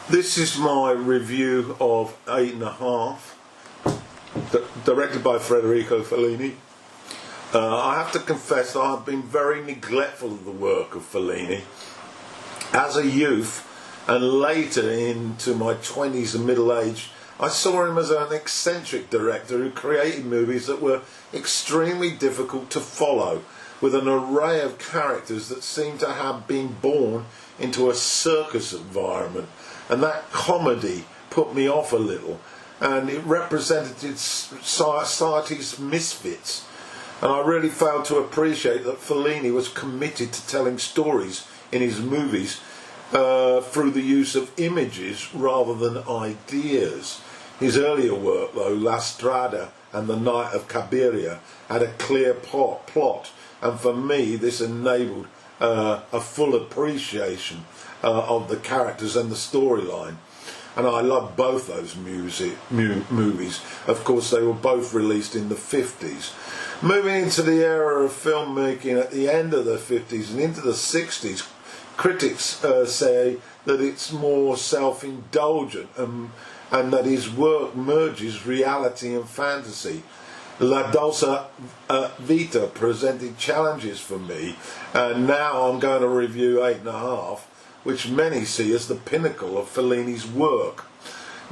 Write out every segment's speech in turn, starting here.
This is my review of 8½, directed by Fellini. I have to confess that I've been very neglectful of the work of Fellini. As a youth and later into my 20s and middle age, I saw him as an eccentric director who created movies that were extremely difficult to follow, with an array of characters that seemed to have been born into a circus environment. And that comedy put me off a little, and it represented society's misfits. And I really failed to appreciate that Fellini was committed to telling stories in his movies through the use of images rather than ideas. His earlier work, though, La Strada and The Night of Cabiria, had a clear plot, and for me this enabled a full appreciation of the characters and the storyline. And I love both those movies. Of course, they were both released in the 50s. Moving into the era of filmmaking at the end of the 50s and into the 60s, critics say that it's more self-indulgent and that his work merges reality and fantasy. La Dolce Vita presented challenges for me, and now I'm going to review 8½, which many see as the pinnacle of Fellini's work.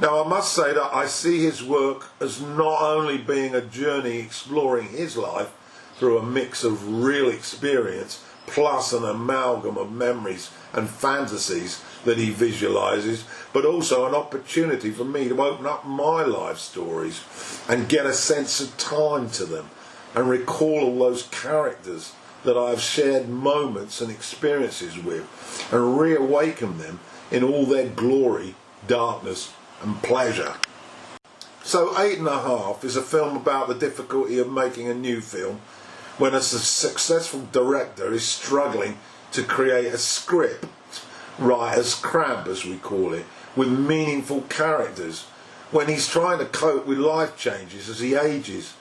Now, I must say that I see his work as not only being a journey exploring his life through a mix of real experience plus an amalgam of memories and fantasies that he visualizes, but also an opportunity for me to open up my life stories and get a sense of time to them and recall all those characters that I have shared moments and experiences with and reawaken them in all their glory, darkness and pleasure. So 8½, is a film about the difficulty of making a new film when a successful director is struggling to create a script, writer's cramp as we call it, with meaningful characters, when he's trying to cope with life changes as he ages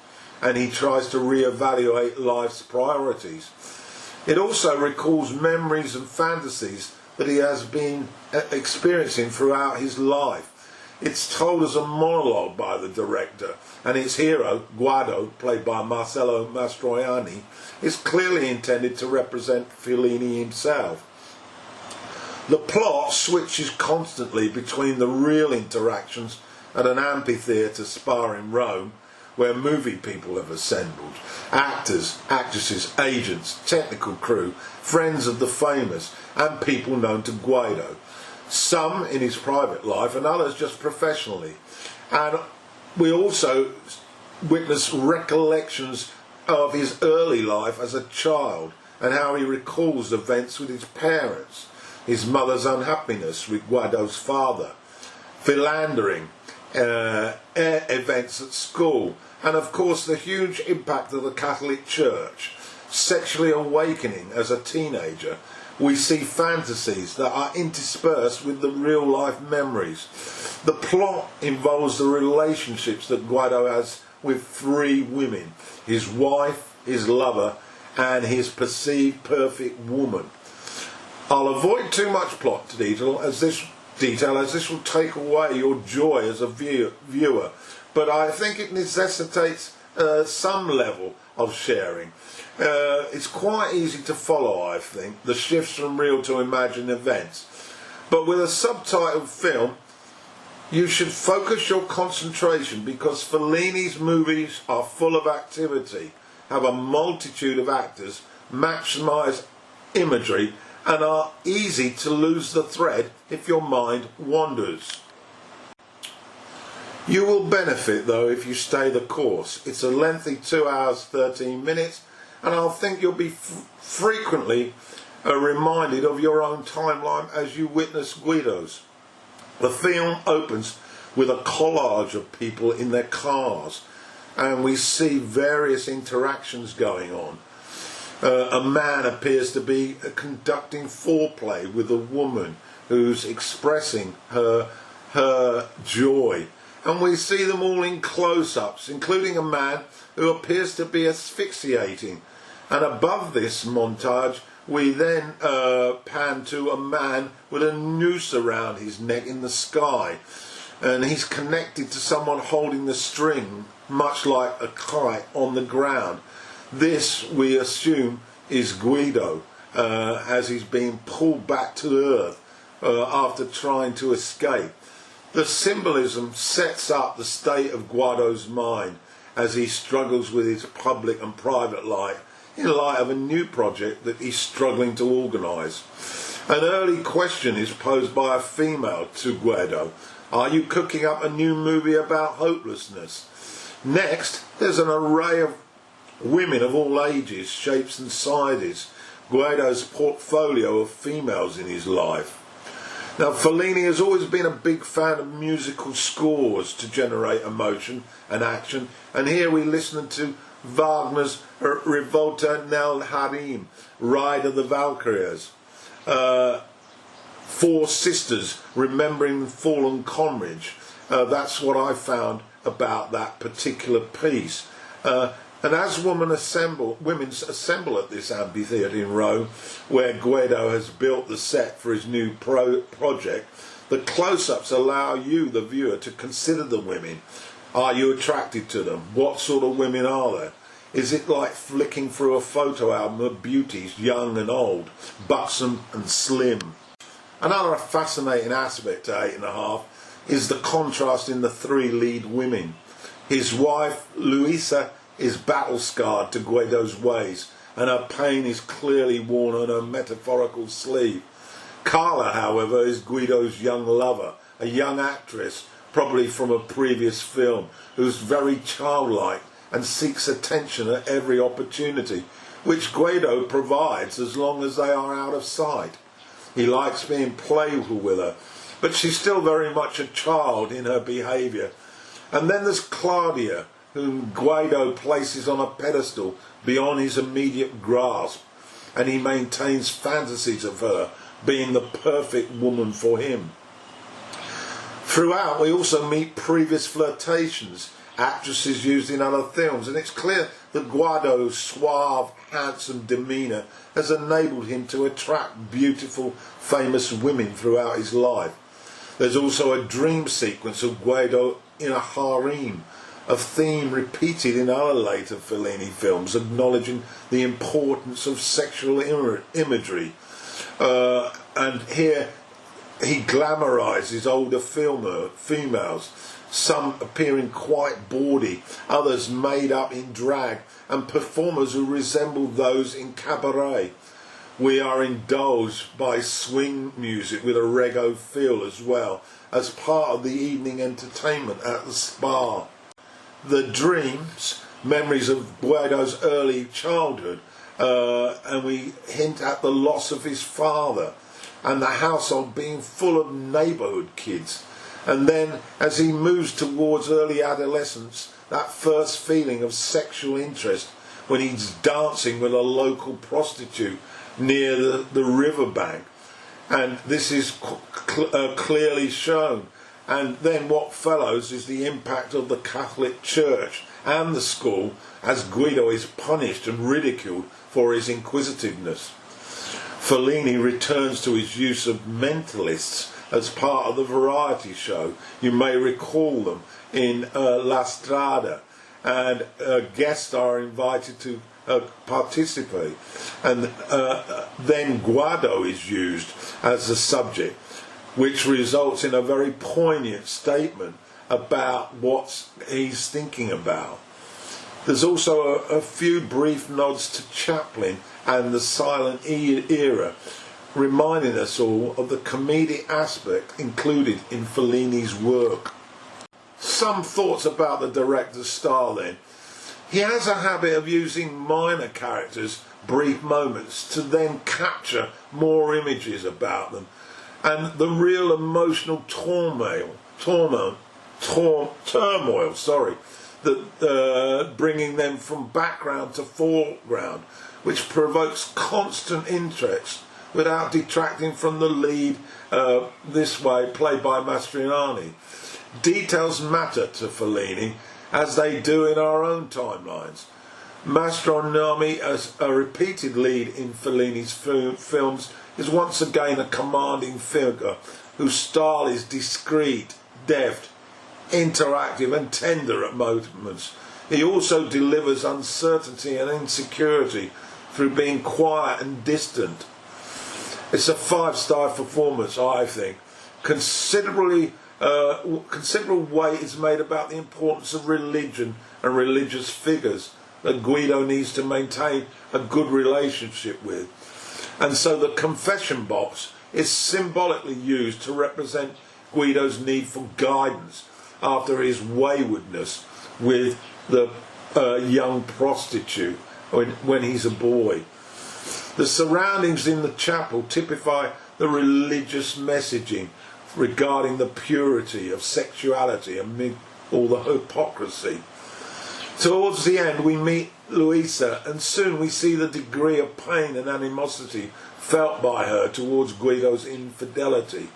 and he tries to reevaluate life's priorities. It also recalls memories and fantasies that he has been experiencing throughout his life. It's told as a monologue by the director, and its hero, Guido, played by Marcello Mastroianni, is clearly intended to represent Fellini himself. The plot switches constantly between the real interactions at an amphitheatre spa in Rome, where movie people have assembled, actors, actresses, agents, technical crew, friends of the famous, and people known to Guido. Some in his private life and others just professionally. And we also witness recollections of his early life as a child and how he recalls events with his parents, his mother's unhappiness with Guido's father, philandering, events at school, and of course the huge impact of the Catholic Church. Sexually awakening as a teenager, we see fantasies that are interspersed with the real life memories. The plot involves the relationships that Guido has with 3 women: his wife, his lover, and his perceived perfect woman. I'll avoid too much plot detail as this will take away your joy as a viewer, but I think it necessitates some level of sharing. It's quite easy to follow, I think, the shifts from real to imagined events. But with a subtitled film, you should focus your concentration, because Fellini's movies are full of activity, have a multitude of actors, maximise imagery, and are easy to lose the thread if your mind wanders. You will benefit, though, if you stay the course. It's a lengthy 2 hours 13 minutes, and I think you'll be frequently reminded of your own timeline as you witness Guido's. The film opens with a collage of people in their cars, and we see various interactions going on. A man appears to be conducting foreplay with a woman who's expressing her joy. And we see them all in close-ups, including a man who appears to be asphyxiating. And above this montage, we then pan to a man with a noose around his neck in the sky, and he's connected to someone holding the string, much like a kite on the ground. This, we assume, is Guido, as he's being pulled back to earth after trying to escape. The symbolism sets up the state of Guido's mind as he struggles with his public and private life in light of a new project that he's struggling to organise. An early question is posed by a female to Guido: are you cooking up a new movie about hopelessness? Next, there's an array of women of all ages, shapes and sizes, Guido's portfolio of females in his life. Now, Fellini has always been a big fan of musical scores to generate emotion and action, and here we listen to Wagner's Rivolta nel Harem, Ride of the Valkyries, Four Sisters, Remembering the Fallen Comrade. That's what I found about that particular piece. And as women assemble at this amphitheatre in Rome, where Guido has built the set for his new project, the close-ups allow you, the viewer, to consider the women. Are you attracted to them? What sort of women are there? Is it like flicking through a photo album of beauties, young and old, buxom and slim? Another fascinating aspect to 8.5 is the contrast in the three lead women. His wife, Luisa, is battle-scarred to Guido's ways, and her pain is clearly worn on her metaphorical sleeve. Carla, however, is Guido's young lover, a young actress, probably from a previous film, who's very childlike and seeks attention at every opportunity, which Guido provides as long as they are out of sight. He likes being playful with her, but she's still very much a child in her behaviour. And then there's Claudia, whom Guido places on a pedestal beyond his immediate grasp, and he maintains fantasies of her being the perfect woman for him. Throughout, we also meet previous flirtations, actresses used in other films, and it's clear that Guido's suave, handsome demeanour has enabled him to attract beautiful, famous women throughout his life. There's also a dream sequence of Guido in a harem, a theme repeated in other later Fellini films, acknowledging the importance of sexual imagery. And here he glamorises older females, some appearing quite bawdy, others made up in drag, and performers who resemble those in cabaret. We are indulged by swing music with a reggae feel as well, as part of the evening entertainment at the spa. The dreams, memories of Guido's early childhood, and we hint at the loss of his father and the household being full of neighbourhood kids. And then as he moves towards early adolescence, that first feeling of sexual interest when he's dancing with a local prostitute near the riverbank. And this is clearly shown. And then what follows is the impact of the Catholic Church and the school as Guido is punished and ridiculed for his inquisitiveness. Fellini returns to his use of mentalists as part of the variety show. You may recall them in La Strada, and guests are invited to participate. And then Guido is used as the subject, which results in a very poignant statement about what he's thinking about. There's also a few brief nods to Chaplin and the silent era, reminding us all of the comedic aspect included in Fellini's work. Some thoughts about the director's style then. He has a habit of using minor characters, brief moments, to then capture more images about them. And the real emotional turmoil, that bringing them from background to foreground, which provokes constant interest without detracting from the lead, this way played by Mastroianni. Details matter to Fellini, as they do in our own timelines. Mastronomi, as a repeated lead in Fellini's films, is once again a commanding figure whose style is discreet, deft, interactive and tender at moments. He also delivers uncertainty and insecurity through being quiet and distant. It's a 5-star performance, I think. Considerable weight is made about the importance of religion and religious figures that Guido needs to maintain a good relationship with. And so the confession box is symbolically used to represent Guido's need for guidance after his waywardness with the young prostitute when he's a boy. The surroundings in the chapel typify the religious messaging regarding the purity of sexuality amid all the hypocrisy. Towards the end we meet Luisa, and soon we see the degree of pain and animosity felt by her towards Guido's infidelity.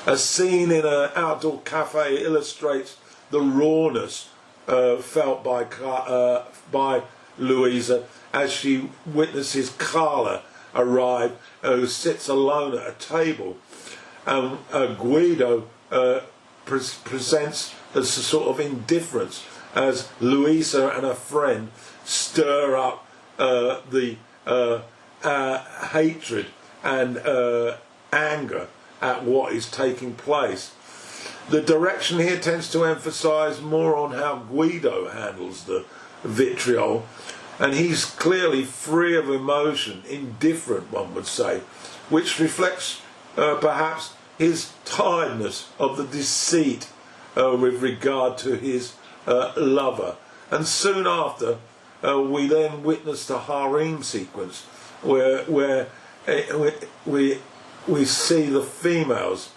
A scene in an outdoor cafe illustrates the rawness felt by Luisa as she witnesses Carla arrive, who sits alone at a table, and Guido presents as a sort of indifference as Luisa and her friend stir up the hatred and anger at what is taking place. The direction here tends to emphasise more on how Guido handles the vitriol, and he's clearly free of emotion, indifferent one would say, which reflects perhaps his tiredness of the deceit with regard to his lover. And soon after we then witness the harem sequence where we see the females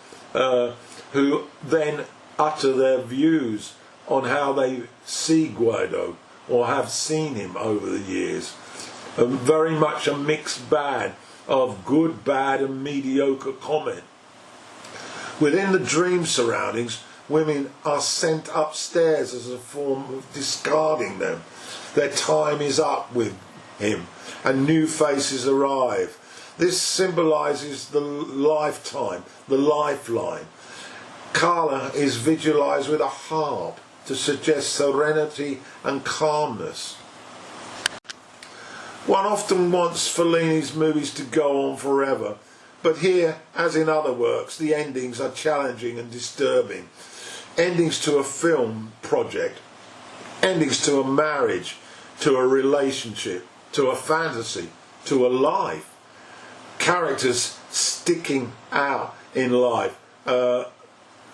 who then utter their views on how they see Guido or have seen him over the years. Very much a mixed bag of good, bad and mediocre comment. Within the dream surroundings, women are sent upstairs as a form of discarding them. Their time is up with him and new faces arrive. This symbolises the lifetime, the lifeline. Carla is visualised with a harp to suggest serenity and calmness. One often wants Fellini's movies to go on forever, but here, as in other works, the endings are challenging and disturbing. Endings to a film project, endings to a marriage, to a relationship, to a fantasy, to a life. Characters sticking out in life,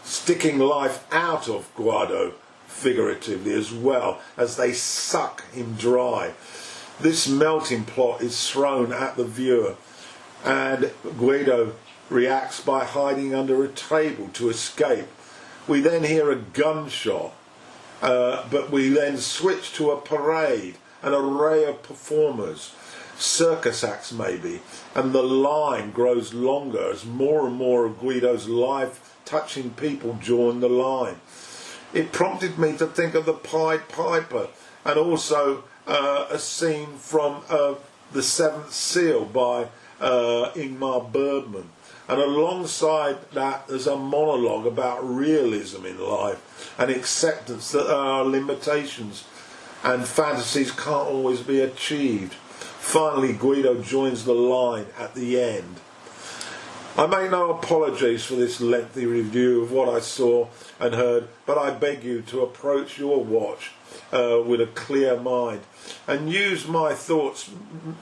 sticking life out of Guido figuratively as well as they suck him dry. This melting plot is thrown at the viewer, and Guido reacts by hiding under a table to escape. We then hear a gunshot, but we then switch to a parade, an array of performers, circus acts maybe, and the line grows longer as more and more of Guido's life-touching people join the line. It prompted me to think of the Pied Piper, and also a scene from The Seventh Seal by Ingmar Bergman. And alongside that there's a monologue about realism in life and acceptance that there are limitations and fantasies can't always be achieved. Finally, Guido joins the line at the end. I make no apologies for this lengthy review of what I saw and heard, but I beg you to approach your watch with a clear mind and use my thoughts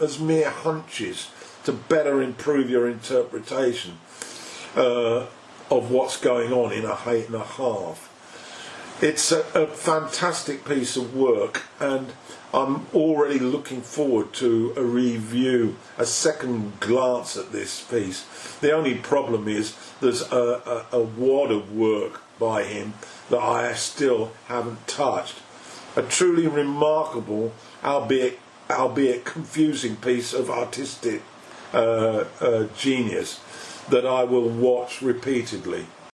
as mere hunches to better improve your interpretation of what's going on in A Hate and a Half. It's a fantastic piece of work, and I'm already looking forward to a review, a second glance at this piece. The only problem is there's a wad of work by him that I still haven't touched. A truly remarkable, albeit confusing piece of artistic genius that I will watch repeatedly.